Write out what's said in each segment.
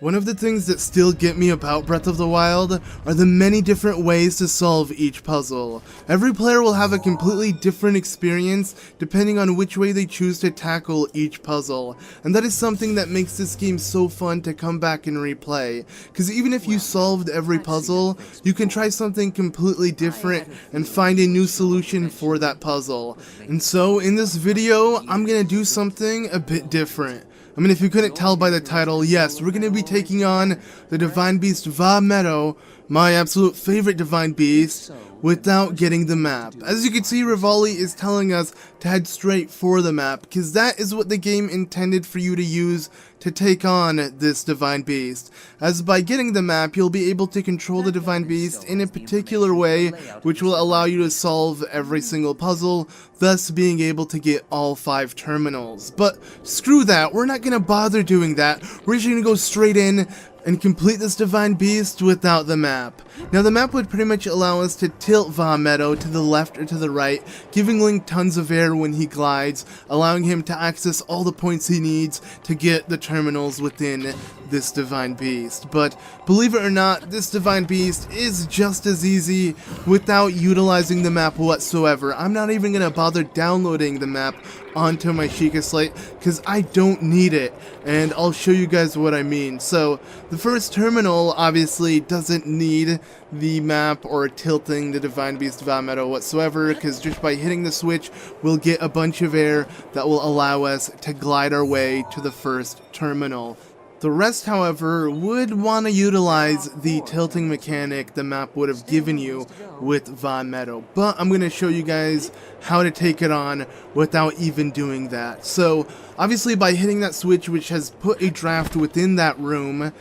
One of the things that still get me about Breath of the Wild are the many different ways to solve each puzzle. Every player will have a completely different experience depending on which way they choose to tackle each puzzle, and that is something that makes this game so fun to come back and replay, because even if you solved every puzzle, you can try something completely different and find a new solution for that puzzle. And so in this video, I'm gonna do something a bit different. I mean, if you couldn't tell by the title, yes, we're going to be taking on the Divine Beast Vah Medoh, my absolute favorite Divine Beast, without getting the map. As you can see, Rivali is telling us to head straight for the map, because that is what the game intended for you to use to take on this Divine Beast. As by getting the map, you'll be able to control the Divine Beast in a particular way, which will allow you to solve every single puzzle, thus being able to get all 5 terminals. But screw that, we're not going to bother doing that. We're just going to go straight in and complete this Divine Beast without the map. Now the map would pretty much allow us to tilt Vah Medoh to the left or to the right, giving Link tons of air when he glides, allowing him to access all the points he needs to get the terminals within this Divine Beast. But believe it or not, this Divine Beast is just as easy without utilizing the map whatsoever. I'm not even going to bother downloading the map onto my Sheikah Slate because I don't need it, and I'll show you guys what I mean. So the first terminal obviously doesn't need the map or tilting the Divine Beast Vah Medoh whatsoever, because just by hitting the switch we'll get a bunch of air that will allow us to glide our way to the first terminal. The rest, however, would want to utilize the tilting mechanic the map would have given you with Vah Medoh, but I'm going to show you guys how to take it on without even doing that. So, obviously by hitting that switch, which has put a draft within that room,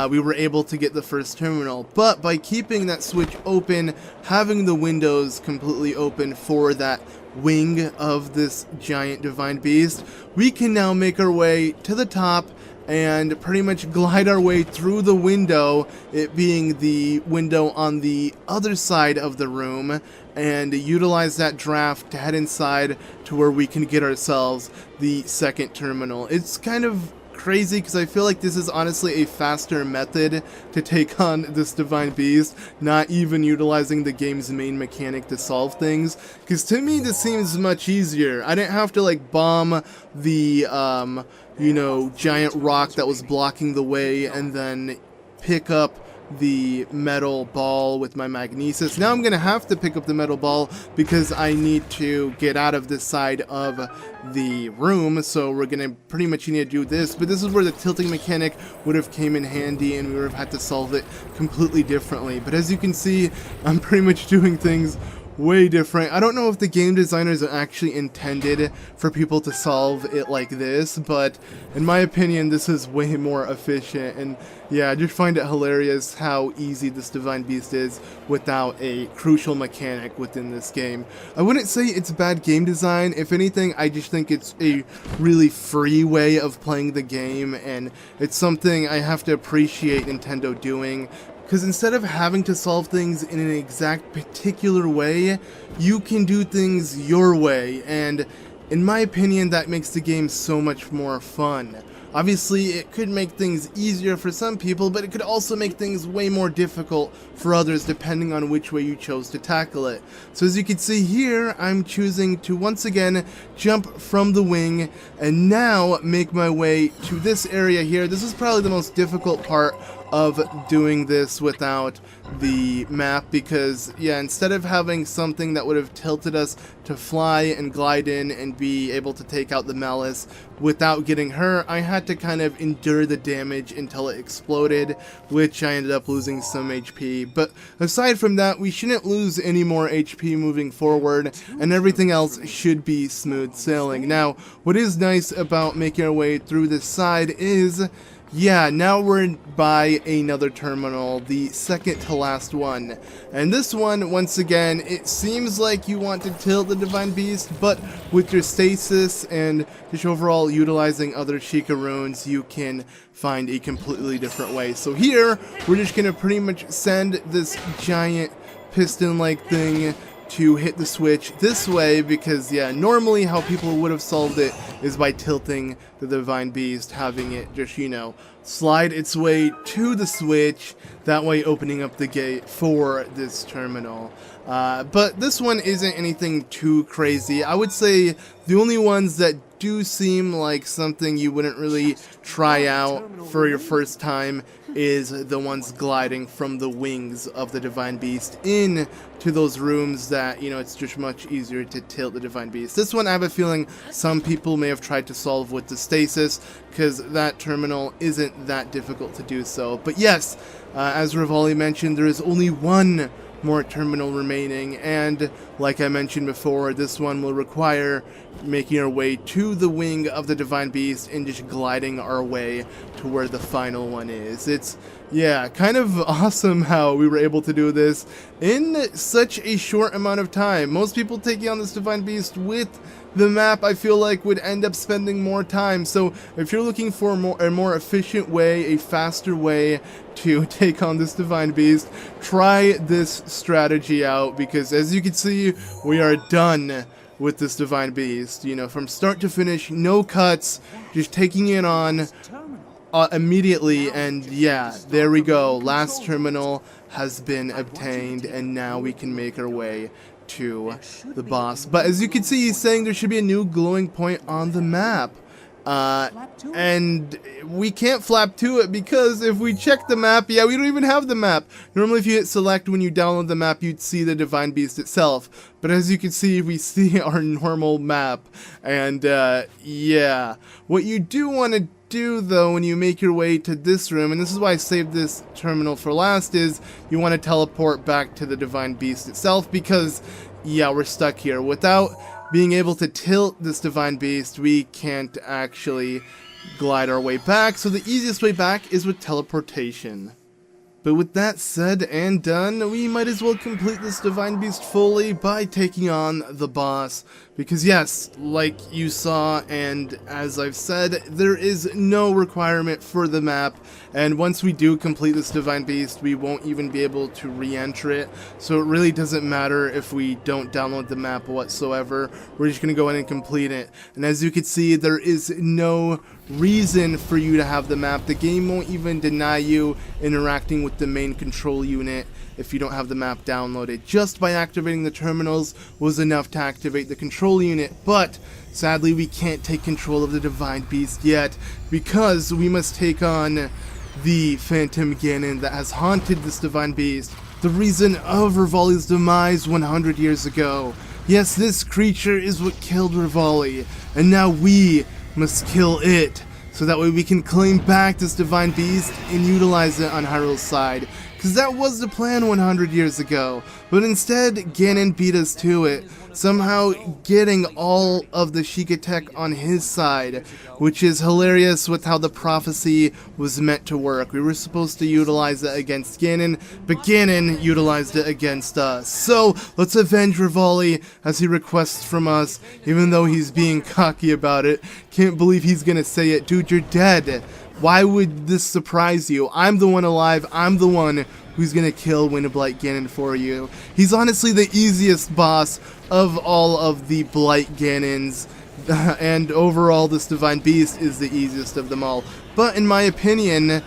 we were able to get the first terminal. But by keeping that switch open, having the windows completely open for that wing of this giant Divine Beast, we can now make our way to the top and pretty much glide our way through the window, it being the window on the other side of the room, and utilize that draft to head inside to where we can get ourselves the second terminal. It's kind of crazy because I feel like this is honestly a faster method to take on this Divine Beast, not even utilizing the game's main mechanic to solve things, because to me this seems much easier. I didn't have to like bomb the you know, giant rock that was blocking the way and then pick up the metal ball with my magnesis. Now I'm gonna have to pick up the metal ball because I need to get out of this side of the room, so we're gonna pretty much need to do this. But this is where the tilting mechanic would have came in handy and we would have had to solve it completely differently. But as you can see, I'm pretty much doing things way different. I don't know if the game designers actually intended for people to solve it like this, but in my opinion this is way more efficient. And yeah, I just find it hilarious how easy this Divine Beast is without a crucial mechanic within this game. I wouldn't say it's bad game design. If anything, I just think it's a really free way of playing the game, and it's something I have to appreciate Nintendo doing. Because instead of having to solve things in an exact particular way, you can do things your way, and in my opinion that makes the game so much more fun. Obviously it could make things easier for some people, but it could also make things way more difficult for others depending on which way you chose to tackle it. So as you can see here, I'm choosing to once again jump from the wing and now make my way to this area here. This is probably the most difficult part of doing this without the map, because yeah, instead of having something that would have tilted us to fly and glide in and be able to take out the Malice without getting hurt, I had to kind of endure the damage until it exploded, which I ended up losing some HP. But aside from that, we shouldn't lose any more HP moving forward, and everything else should be smooth sailing. Now, what is nice about making our way through this side is, yeah, now we're by another terminal, the second to last one. And this one, once again, it seems like you want to tilt the Divine Beast, but with your stasis and just overall utilizing other Sheikah runes, you can find a completely different way. So here, we're just going to pretty much send this giant piston-like thing to hit the switch this way because, yeah, normally how people would have solved it is by tilting the Divine Beast, having it just, you know, slide its way to the switch, that way opening up the gate for this terminal. But this one isn't anything too crazy. I would say the only ones that do seem like something you wouldn't really try out for your first time is the ones gliding from the wings of the Divine Beast in to those rooms that, you know, it's just much easier to tilt the Divine Beast. This one I have a feeling some people may have tried to solve with the stasis, because that terminal isn't that difficult to do so. But yes, as Revali mentioned, there is only one more terminal remaining, and like I mentioned before, this one will require making our way to the wing of the Divine Beast and just gliding our way to where the final one is. It's, yeah, kind of awesome how we were able to do this in such a short amount of time. Most people taking on this Divine Beast with the map, I feel like, would end up spending more time. So if you're looking for a more efficient way, a faster way to take on this Divine Beast, try this strategy out, because as you can see, we are done with this Divine Beast. You know, from start to finish, no cuts, just taking it on immediately, and yeah, there we go. Last terminal has been obtained, and now we can make our way to the boss. But as you can see, he's saying there should be a new glowing point on the map. And we can't flap to it, because if we check the map, yeah, we don't even have the map. Normally if you hit select when you download the map, you'd see the Divine Beast itself. But as you can see, we see our normal map. And yeah, what you do want to do though when you make your way to this room, and this is why I saved this terminal for last, is you want to teleport back to the Divine Beast itself, because yeah, we're stuck here. Without being able to tilt this Divine Beast, we can't actually glide our way back, so the easiest way back is with teleportation. But with that said and done, we might as well complete this Divine Beast fully by taking on the boss. Because yes, like you saw, and as I've said, there is no requirement for the map, and once we do complete this Divine Beast, we won't even be able to re-enter it, so it really doesn't matter if we don't download the map whatsoever. We're just going to go in and complete it. And as you can see, there is no reason for you to have the map. The game won't even deny you interacting with the main control unit if you don't have the map downloaded. Just by activating the terminals was enough to activate the control unit, but sadly we can't take control of the Divine Beast yet, because we must take on the Phantom Ganon that has haunted this Divine Beast, the reason of Revali's demise 100 years ago. Yes, this creature is what killed Revali, and now we must kill it, so that way we can claim back this Divine Beast and utilize it on Hyrule's side. Because that was the plan 100 years ago, but instead Ganon beat us to it, somehow getting all of the Sheikah tech on his side, which is hilarious with how the prophecy was meant to work. We were supposed to utilize it against Ganon, but Ganon utilized it against us. So let's avenge Revali as he requests from us, even though he's being cocky about it. Can't believe he's gonna say it. Dude, you're dead. Why would this surprise you? I'm the one alive. I'm the one who's gonna kill Windblight Ganon for you. He's honestly the easiest boss of all of the Blight Ganons, and overall this Divine Beast is the easiest of them all. But in my opinion,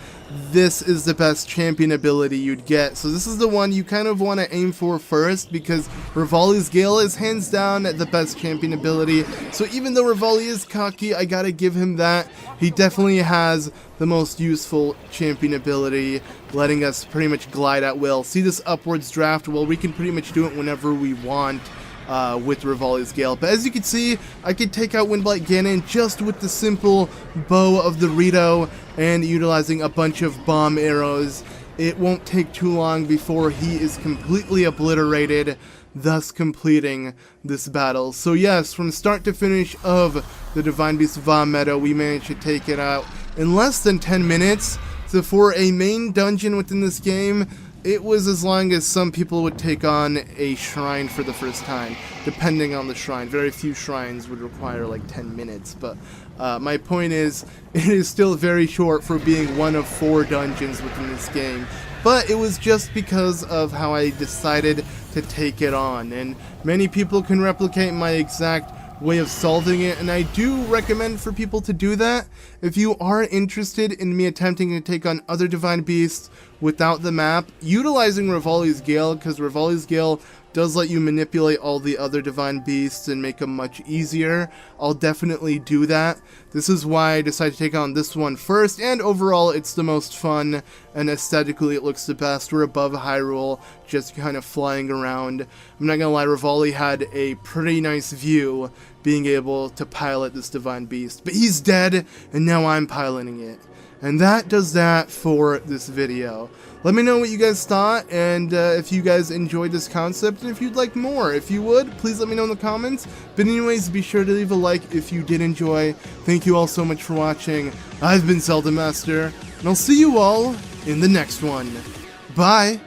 this is the best champion ability you'd get. So this is the one you kind of want to aim for first, because Revali's Gale is hands down the best champion ability. So even though Revali is cocky, I gotta give him that. He definitely has the most useful champion ability, letting us pretty much glide at will. See this upwards draft? Well, we can pretty much do it whenever we want with Revali's Gale. But as you can see, I could take out Windblight Ganon just with the simple bow of the Rito and utilizing a bunch of bomb arrows. It won't take too long before he is completely obliterated, thus completing this battle. So yes, from start to finish of the Divine Beast Vah Medoh, we managed to take it out in less than 10 minutes. So for a main dungeon within this game, it was as long as some people would take on a shrine for the first time, depending on the shrine. Very few shrines would require like 10 minutes, but my point is, it is still very short for being one of 4 dungeons within this game. But it was just because of how I decided to to take it on, and many people can replicate my exact way of solving it, and I do recommend for people to do that. If you are interested in me attempting to take on other divine beasts without the map, utilizing Revali's Gale, because Revali's Gale does let you manipulate all the other divine beasts and make them much easier, I'll definitely do that. This is why I decided to take on this one first, and overall it's the most fun, and aesthetically it looks the best. We're above Hyrule, just kind of flying around. I'm not gonna lie, Revali had a pretty nice view being able to pilot this divine beast, but he's dead, and now I'm piloting it. And that does that for this video. Let me know what you guys thought, and if you guys enjoyed this concept, and if you'd like more. If you would, please let me know in the comments. But anyways, be sure to leave a like if you did enjoy. Thank you all so much for watching. I've been ZeldaMaster, and I'll see you all in the next one. Bye!